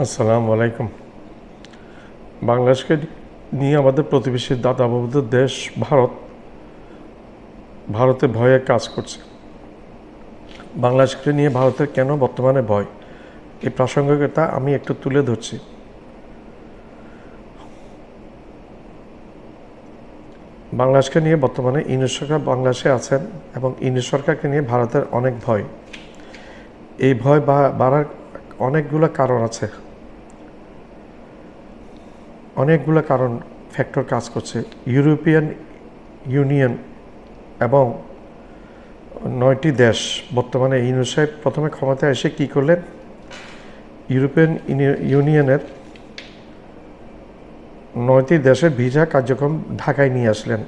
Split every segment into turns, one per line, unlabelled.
আসসালামু আলাইকুম। বাংলাদেশকে নিয়ে আমাদের প্রতিবেশী দাদাবাবুদের দেশ ভারতে ভয়ে কাজ করছে। বাংলাদেশকে নিয়ে ভারতের কেন বর্তমানে ভয়, এই প্রাসঙ্গিকতা আমি একটু তুলে ধরছি। বাংলাদেশকে নিয়ে বর্তমানে ইউনূস সরকার বাংলাদেশে আছেন এবং ইউনূস সরকারকে নিয়ে ভারতের অনেক ভয়। এই ভয় বাড়ার অনেকগুলো কারণ আছে, অনেকগুলো কারণ ফ্যাক্টর কাজ করছে। ইউরোপিয়ান ইউনিয়ন এবং 9টি দেশ বর্তমানে ইউনূস সাহেব প্রথমে ক্ষমতায় এসে কী করলেন, ইউরোপিয়ান ইউনিয়নের 9টি দেশের ভিসা কার্যক্রম ঢাকায় নিয়ে আসলেন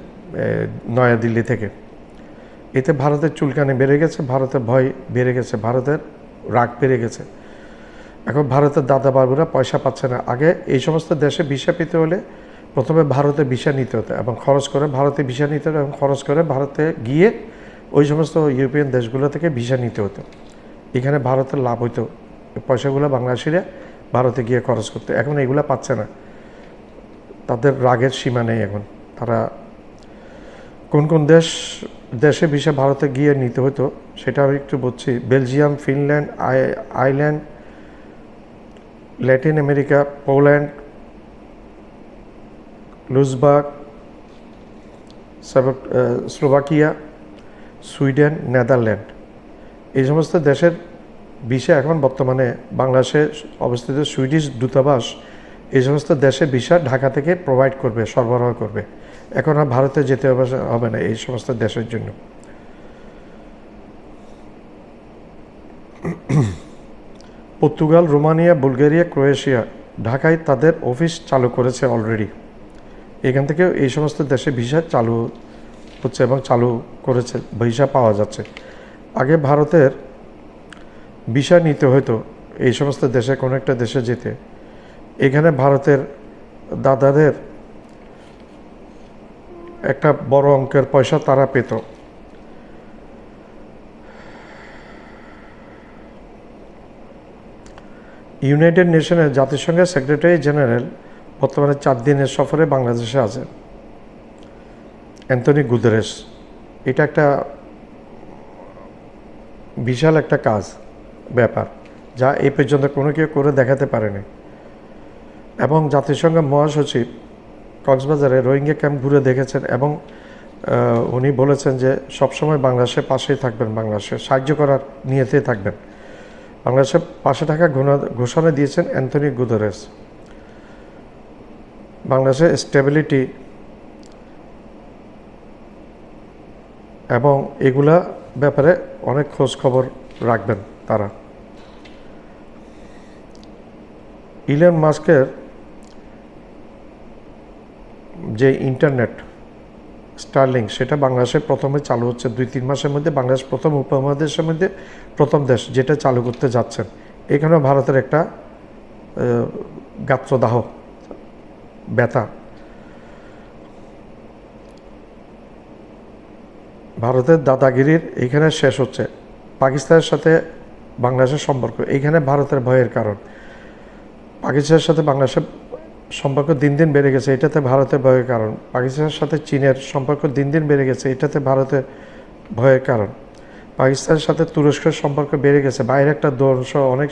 নয়াদিল্লি থেকে। এতে ভারতের চুলকানি বেড়ে গেছে, ভারতের ভয় বেড়ে গেছে, ভারতের রাগ বেড়ে গেছে। এখন ভারতের দাদা বাবুরা পয়সা পাচ্ছে না। আগে এই সমস্ত দেশে ভিসা পেতে হলে প্রথমে ভারতে ভিসা নিতে হতো এবং খরচ করে ভারতে ভিসা নিতে হতো এবং খরচ করে ভারতে গিয়ে ওই সমস্ত ইউরোপিয়ান দেশগুলো থেকে ভিসা নিতে হতো। এখানে ভারতের লাভ হইতো, পয়সাগুলো বাংলাদেশিরা ভারতে গিয়ে খরচ করতে। এখন এগুলো পাচ্ছে না, তাদের রাগের সীমা নেই। এখন তারা কোন কোন দেশে ভিসা ভারতে গিয়ে নিতে হতো সেটা আমি একটু বলছি। Belgium, Finland, Ireland, Latin America, Poland, Luxembourg, Slovakia, Sweden, Netherland, এই সমস্ত দেশের ভিসা এখন বর্তমানে বাংলাদেশে অবস্থিত সুইডিশ দূতাবাস এই সমস্ত দেশের ভিসা ঢাকা থেকে প্রোভাইড করবে, সরবরাহ করবে। এখন আর ভারতে যেতে হবে না এই সমস্ত দেশের জন্য। পর্তুগাল, রোমানিয়া, বুলগেরিয়া, ক্রোয়েশিয়া ঢাকায় তাদের অফিস চালু করেছে অলরেডি। এখান থেকেও এই সমস্ত দেশে ভিসা চালু হচ্ছে এবং চালু করেছে, ভিসা পাওয়া যাচ্ছে। আগে ভারতের ভিসা নিতে হতো এই সমস্ত দেশে, কোনো একটা দেশে যেতে। এখানে ভারতের দাদাদের একটা বড় অঙ্কের পয়সা তারা পেত। ইউনাইটেড নেশনের জাতিসংঘের সেক্রেটারি জেনারেল বর্তমানে 4 দিনের সফরে বাংলাদেশে আছেন, অ্যান্টনি গুতেরেস। এটা একটা বিশাল একটা কাজ, ব্যাপার, যা এই পর্যন্ত কোনো কেউ করে দেখাতে পারেনি। এবং জাতিসংঘের মহাসচিব কক্সবাজারে রোহিঙ্গা ক্যাম্প ঘুরে দেখেছেন এবং উনি বলেছেন যে সবসময় বাংলাদেশের পাশেই থাকবেন, বাংলাদেশের সাহায্য করার নিয়তেই থাকবেন। বাংলাদেশের পাশে থাকা ঘোষণা দিয়েছেন অ্যান্টনি গুতেরেস। বাংলাদেশের স্টেবিলিটি এবং এগুলা ব্যাপারে অনেক খোঁজ খবর রাখবেন তারা। ইলন মাস্কের যে ইন্টারনেট স্টারলিংক, সেটা বাংলাদেশে প্রথমে চালু হচ্ছে 2-3 মাসের মধ্যে। বাংলাদেশ প্রথম উপমহাদেশের মধ্যে প্রথম দেশ যেটা চালু করতে যাচ্ছেন। এখানেও ভারতের একটা গাত্রদাহ, ব্যথা। ভারতের দাদাগিরির এইখানে শেষ হচ্ছে। পাকিস্তানের সাথে বাংলাদেশের সম্পর্ক, এইখানে ভারতের ভয়ের কারণ। পাকিস্তানের সাথে বাংলাদেশের সম্পর্ক দিন দিন বেড়ে গেছে, এটাতে ভারতের ভয়ের কারণ। পাকিস্তানের সাথে চীনের সম্পর্ক দিন দিন বেড়ে গেছে, এটাতে ভারতের ভয়ের কারণ। পাকিস্তানের সাথে তুরস্কের সম্পর্ক বেড়ে গেছে, বাইরে একটা দর্শ অনেক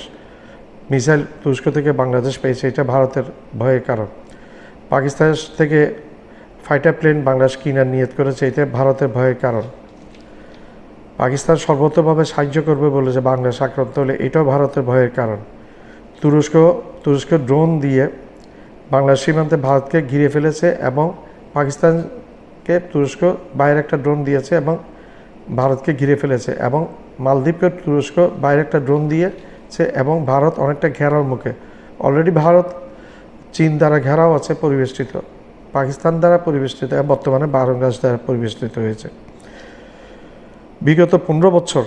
মিসাইল তুরস্ক থেকে বাংলাদেশ পেয়েছে, এটা ভারতের ভয়ের কারণ। পাকিস্তানের থেকে ফাইটার প্লেন বাংলাদেশ কিনার নিয়ত করেছে, এটা ভারতের ভয়ের কারণ। পাকিস্তান সর্বতভাবে সাহায্য করবে বলেছে বাংলাদেশ আক্রান্ত হলে, এটাও ভারতের ভয়ের কারণ। তুরস্ক ড্রোন দিয়ে বাংলাদেশ সীমান্তে ভারতকে ঘিরে ফেলেছে এবং পাকিস্তানকে তুরস্ক বাইরে একটা ড্রোন দিয়েছে এবং ভারতকে ঘিরে ফেলেছে। এবং মালদ্বীপকে তুরস্ক বাইরে একটা ড্রোন দিয়েছে এবং ভারত অনেকটা ঘেরার মুখে। অলরেডি ভারত চীন দ্বারা ঘেরাও আছে, পরিবেষ্টিত, পাকিস্তান দ্বারা পরিবেষ্টিত, বর্তমানে বাংলাদেশ দ্বারা পরিবেষ্টিত হয়েছে। বিগত 15 বছর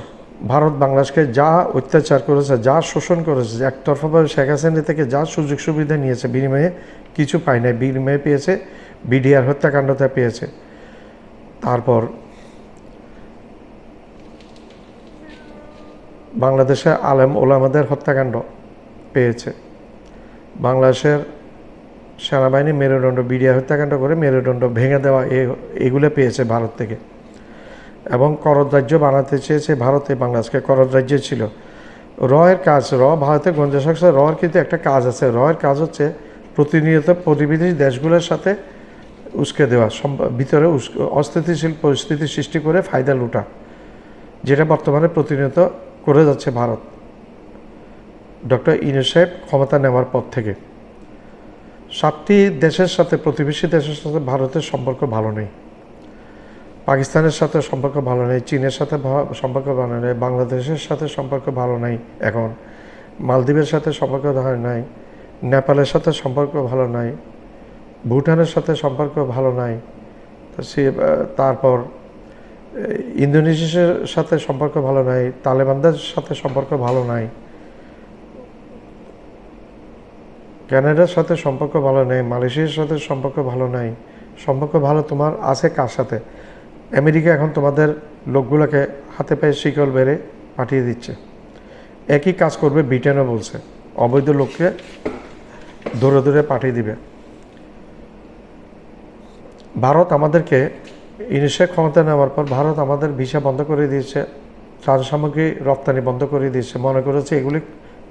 ভারত বাংলাদেশকে যা অত্যাচার করেছে, যা শোষণ করেছে, একতরফাভাবে শেখ হাসিনা থেকে যা সুযোগ সুবিধা নিয়েছে, বিনিময়ে কিছু পায় নাই। বিনিময়ে পেয়েছে বিডিআর হত্যাকাণ্ডটা পেয়েছে, তারপর বাংলাদেশে আলেম ওলামাদের হত্যাকাণ্ড পেয়েছে, বাংলাদেশের সেনাবাহিনী মেরুদণ্ড বিডিআর হত্যাকাণ্ড করে মেরুদণ্ড ভেঙে দেওয়া এগুলো পেয়েছে ভারত থেকে, এবং করদ রাজ্য বানাতে চেয়েছে ভারতে। বাংলাদেশকে করদ রাজ্য ছিল। এর কাজ, ভারতের গোয়েন্দা সংস্থা এর কিন্তু একটা কাজ আছে। এর কাজ হচ্ছে প্রতিনিয়ত প্রতিবেশী দেশগুলোর সাথে উস্কে দেওয়া, ভিতরে অস্থিতিশীল পরিস্থিতি সৃষ্টি করে ফায়দা লুটা, যেটা বর্তমানে প্রতিনিয়ত করে যাচ্ছে ভারত। ডক্টর ইউনূস সাহেব ক্ষমতা নেওয়ার পর থেকে 7টি দেশের সাথে, প্রতিবেশী দেশের সাথে ভারতের সম্পর্ক ভালো নেই। পাকিস্তানের সাথে সম্পর্ক ভালো নেই, চীনের সাথে সম্পর্ক ভালো নেই, বাংলাদেশের সাথে সম্পর্ক ভালো নাই, এখন মালদ্বীপের সাথে সম্পর্ক ভালো নাই, নেপালের সাথে সম্পর্ক ভালো নাই, ভুটানের সাথে সম্পর্ক ভালো নাই, তারপর ইন্দোনেশিয়ার সাথে সম্পর্ক ভালো নাই, তালেবানদের সাথে সম্পর্ক ভালো নাই, কানাডার সাথে সম্পর্ক ভালো নেই, মালয়েশিয়ার সাথে সম্পর্ক ভালো নাই। সম্পর্ক ভালো তোমার আছে কার সাথে? আমেরিকা এখন তোমাদের লোকগুলোকে হাতে পায়ে শিকল বেড়ে পাঠিয়ে দিচ্ছে। একই কাজ করবে ব্রিটেনও বলছে, অবৈধ লোককে দূরে দূরে পাঠিয়ে দিবে। ভারত আমাদেরকে, ইউনূস ক্ষমতা নেওয়ার পর ভারত আমাদের ভিসা বন্ধ করে দিয়েছে, ত্রাণ সামগ্রী রপ্তানি বন্ধ করে দিয়েছে। মনে করেছে এগুলি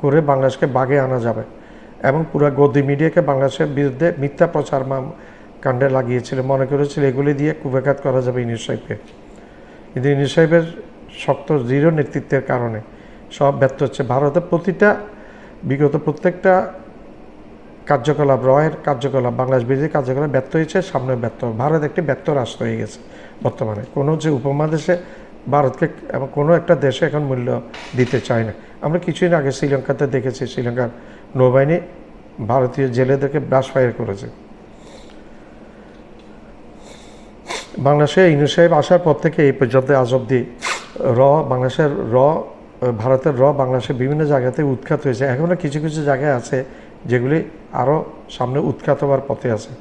করে বাংলাদেশকে বাগে আনা যাবে, এবং পুরো গদি মিডিয়াকে বাংলাদেশের বিরুদ্ধে মিথ্যা প্রচার কাণ্ডে লাগিয়েছিল। মনে করেছিল এগুলি দিয়ে কুবেঘাত করা যাবে ইউনূস সাহেবকে। কিন্তু ইউনূস সাহেবের শক্ত দৃঢ় নেতৃত্বের কারণে সব ব্যর্থ হচ্ছে। ভারতের বিগত প্রত্যেকটা কার্যকলাপ, এর কার্যকলাপ, বাংলাদেশ বিরোধী কার্যকলাপ ব্যর্থ হয়েছে, সামনে ব্যর্থ। ভারত একটি ব্যর্থ রাষ্ট্র হয়ে গেছে বর্তমানে। কোনো যে উপমহাদেশে ভারতকে এবং কোনো একটা দেশে এখন মূল্য দিতে চায় না। আমরা কিছুদিন আগে শ্রীলঙ্কাতে দেখেছি, শ্রীলঙ্কার নৌবাহিনী ভারতীয় জেলেদেরকে ব্রাশ ফায়ার করেছে। বাংলাদেশে ইউনূস সাহেব আসার পর থেকে এই পর্যন্ত আজ অবধি বাংলাদেশের ভারতের বাংলাদেশের বিভিন্ন জায়গাতে উৎখাত হয়েছে। এখনও কিছু কিছু জায়গায় আছে যেগুলি আরও সামনে উৎখাত হওয়ার পথে আছে।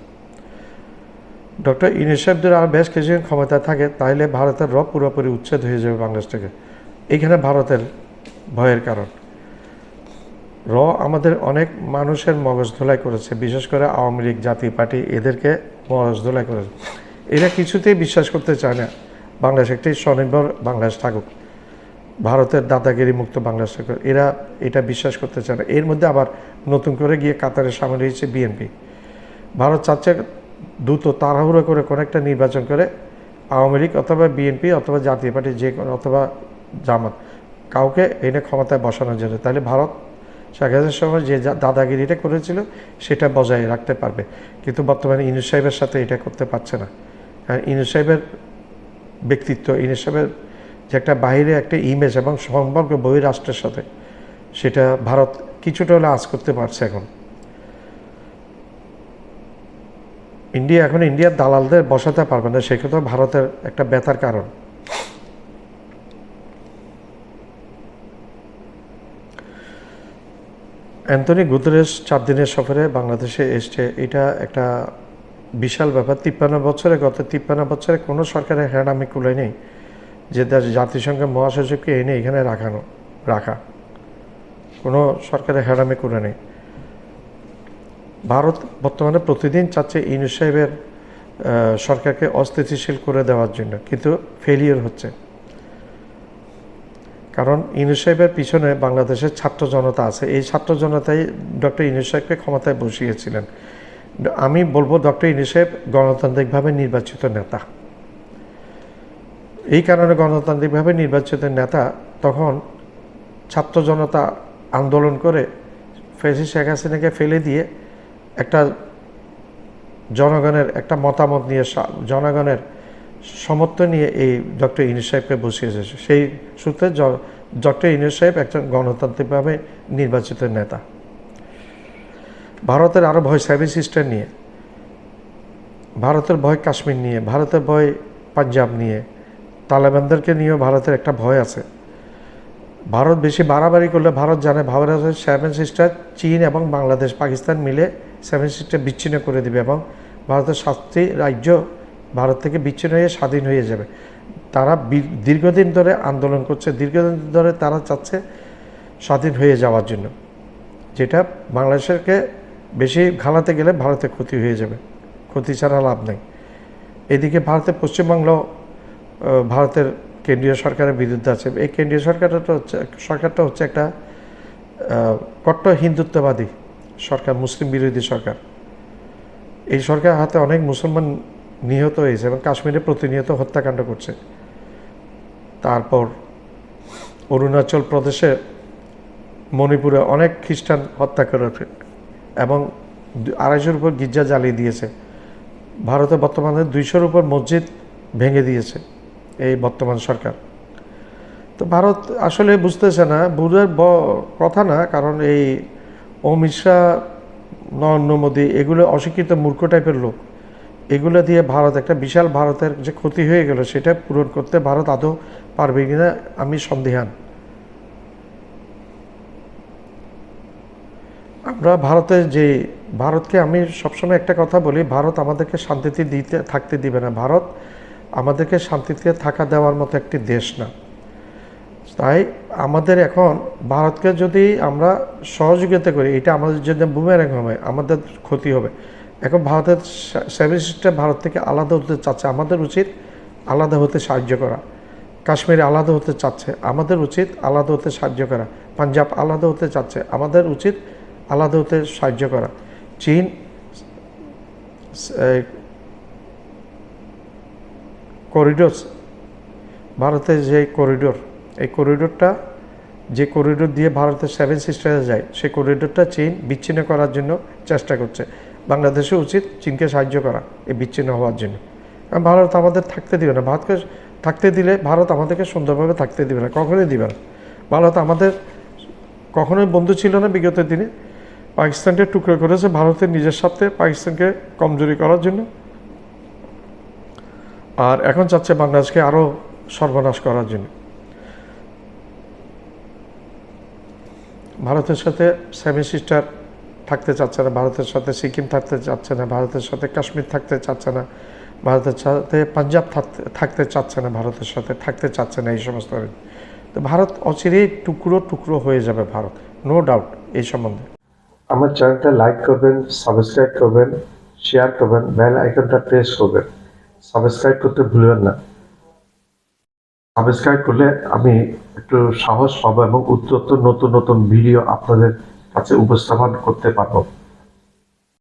ডক্টর ইউনূস সাহেব যদি আরও বেশ কিছুদিন ক্ষমতায় থাকে, তাহলে ভারতের পুরোপুরি উচ্ছেদ হয়ে যাবে বাংলাদেশ থেকে। এইখানে ভারতের ভয়ের কারণ। আমাদের অনেক মানুষের মগজ ধোলাই করেছে, বিশেষ করে আওয়ামী লীগ, জাতীয় পার্টি, এদেরকে মগজ ধোলাই করেছে। এরা কিছুতেই বিশ্বাস করতে চায় না বাংলাদেশ একটি স্বনির্ভর বাংলাদেশ থাকুক, ভারতের দাদাগিরি মুক্ত বাংলাদেশ থাকুক। এরা এটা বিশ্বাস করতে চায় না। এর মধ্যে আবার নতুন করে গিয়ে কাতারের সামনে রয়েছে বিএনপি। ভারত চাচ্ছে দ্রুত তাড়াহুড়ো করে কোনো একটা নির্বাচন করে আওয়ামী লীগ অথবা বিএনপি অথবা জাতীয় পার্টি, যে কোনো, অথবা জামাত, কাউকে এনে ক্ষমতায় বসানোর জন্য। তাহলে ভারত শেখ হাসিনার সময় যে দাদাগিরিটা করেছিল সেটা বজায় রাখতে পারবে। কিন্তু বর্তমানে ইউনূস সাহেবের সাথে এটা করতে পারছে না। কারণ ইউনূস সাহেবের ব্যক্তিত্ব, ইউনূস সাহেবের যে একটা বাইরে একটা ইমেজ এবং সম্পর্ক বহিরাষ্ট্রের সাথে, সেটা ভারত কিছুটা হলে আঁচ করতে পারছে। এখন ইন্ডিয়ার দালালদের বসাতে পারবে না, সেক্ষেত্রে ভারতের একটা ব্যথার কারণ। অ্যান্টনি গুতেরেস 4 দিনের সফরে বাংলাদেশে এসছে, এটা একটা বিশাল ব্যাপার। গত 53 বছরে কোনো সরকারের হ্যাঁড়ামি কুলায় নেই যে জাতিসংঘের মহাসচিবকে এনে এখানে রাখা, কোনো সরকারের হ্যাঁড়ামি কুলে নেই। ভারত বর্তমানে প্রতিদিন চাচ্ছে ইউনূস সাহেবের সরকারকে অস্থিতিশীল করে দেওয়ার জন্য, কিন্তু ফেলিয়ার হচ্ছে। কারণ ইউনূস সাহেবের পিছনে বাংলাদেশের ছাত্র জনতা আছে। এই ছাত্র জনতাই ডক্টর ইউনূস সাহেবকে ক্ষমতায় বসিয়েছিলেন। আমি বলবো ডক্টর ইউনূস সাহেব গণতান্ত্রিকভাবে নির্বাচিত নেতা। এই কারণে গণতান্ত্রিকভাবে নির্বাচিত নেতা, তখন ছাত্র জনতা আন্দোলন করে ফ্যাসিস্ট শেখ হাসিনাকে ফেলে দিয়ে একটা জনগণের একটা মতামত নিয়ে, জনগণের সমর্থন নিয়ে এই ডক্টর ইউনূস সাহেবকে বসিয়েছে। সেই সূত্রে ডক্টর ইউনূস সাহেব একজন গণতান্ত্রিকভাবে নির্বাচিত নেতা। ভারতের আরও ভয় 7 সিস্টার নিয়ে, ভারতের ভয় কাশ্মীর নিয়ে, ভারতের ভয় পাঞ্জাব নিয়ে, তালেবানদেরকে নিয়েও ভারতের একটা ভয় আছে। ভারত বেশি বাড়াবাড়ি করলে ভারত জানে ভারতের 7 সিস্টার চীন এবং বাংলাদেশ, পাকিস্তান মিলে 7 সিস্টার বিচ্ছিন্ন করে দিবে এবং ভারতের 7টি রাজ্য ভারত থেকে বিচ্ছিন্ন হয়ে স্বাধীন হয়ে যাবে। তারা দীর্ঘদিন ধরে আন্দোলন করছে, দীর্ঘদিন ধরে তারা চাচ্ছে স্বাধীন হয়ে যাওয়ার জন্য, যেটা বাংলাদেশকে বেশি ঘালাতে গেলে ভারতে ক্ষতি হয়ে যাবে, ক্ষতি ছাড়া লাভ নেই। এদিকে ভারতের পশ্চিমবাংলা ভারতের কেন্দ্রীয় সরকারের বিরুদ্ধে আছে। এই কেন্দ্রীয় সরকারটা হচ্ছে একটা কট্টর হিন্দুত্ববাদী সরকার, মুসলিম বিরোধী সরকার। এই সরকার হাতে অনেক মুসলমান নিহত হয়েছে এবং কাশ্মীরে প্রতিনিয়ত হত্যাকাণ্ড করছে। তারপর অরুণাচল প্রদেশে, মণিপুরে অনেক খ্রিস্টান হত্যা করেছে এবং 250-এর উপর গির্জা জ্বালিয়ে দিয়েছে। ভারতে বর্তমানে 200-এর উপর মসজিদ ভেঙে দিয়েছে এই বর্তমান সরকার। তো ভারত আসলে বুঝতেছে না, বুঝার কথা না, কারণ এই অমিত শাহ, নরেন্দ্র মোদী এগুলো অশিক্ষিত মূর্খ টাইপের লোক। এগুলো দিয়ে ভারত একটা বিশাল, ভারতের যে ক্ষতি হয়ে গেল সেটা পূরণ করতে ভারত আদৌ পারবে কিনা আমি সন্দিহান। আমরা ভারতকে আমি সবসময় একটা কথা বলি, ভারত আমাদেরকে শান্তিতে থাকতে দিবে না। ভারত আমাদেরকে শান্তিতে থাকা দেওয়ার মতো একটি দেশ না। তাই আমাদের এখন ভারতকে যদি আমরা সহযোগিতা করি, এটা আমাদের জন্য বুমেরাং হবে, আমাদের ক্ষতি হবে। এখন ভারতের 7 সিস্টার ভারত থেকে আলাদা হতে চাচ্ছে, আমাদের উচিত আলাদা হতে সাহায্য করা। কাশ্মীরে আলাদা হতে চাচ্ছে, আমাদের উচিত আলাদা হতে সাহায্য করা। পাঞ্জাব আলাদা হতে চাচ্ছে, আমাদের উচিত আলাদা হতে সাহায্য করা। চীন করিডোর, ভারতের যে করিডোর, এই করিডোরটা, যে করিডোর দিয়ে ভারতের 7 সিস্টারে যায়, সেই করিডোরটা চীন বিচ্ছিন্ন করার জন্য চেষ্টা করছে। বাংলাদেশের উচিত চীনকে সাহায্য করা এই বিচ্ছিন্ন হওয়ার জন্য। কারণ ভারত আমাদের থাকতে দিবে না। ভারতকে থাকতে দিলে ভারত আমাদেরকে সুন্দরভাবে থাকতে দিবে না, কখনোই দিবে না। ভারত আমাদের কখনোই বন্ধু ছিল না বিগত দিনে। পাকিস্তানকে টুকরো করেছে ভারতের নিজের স্বার্থে, পাকিস্তানকে কমজোরি করার জন্য। আর এখন চাচ্ছে বাংলাদেশকে আরও সর্বনাশ করার জন্য। ভারতের সাথে 7 সিস্টার থাকতে চাচ্ছে না, ভারতের সাথে সিকিম থাকতে চাচ্ছে না, ভারতের সাথে কাশ্মীর থাকতে চাচ্ছে না, ভারতের সাথে পাঞ্জাব থাকতে চাচ্ছে না, ভারতের সাথে থাকতে চাচ্ছে না এই সমস্ত। তো ভারত অচিরেই টুকরো টুকরো হয়ে যাবে ভারত, নো ডাউট এই সম্বন্ধে। আমার চ্যানেলটা লাইক করবেন, সাবস্ক্রাইব করবেন, শেয়ার করবেন, বেল আইকনটা প্রেস করবেন। সাবস্ক্রাইব করতে ভুলবেন না। সাবস্ক্রাইব করলে আমি একটু সাহস পাবো এবং উত্তর নতুন নতুন ভিডিও আপনাদের কাছে উপস্থাপন করতে পারবো।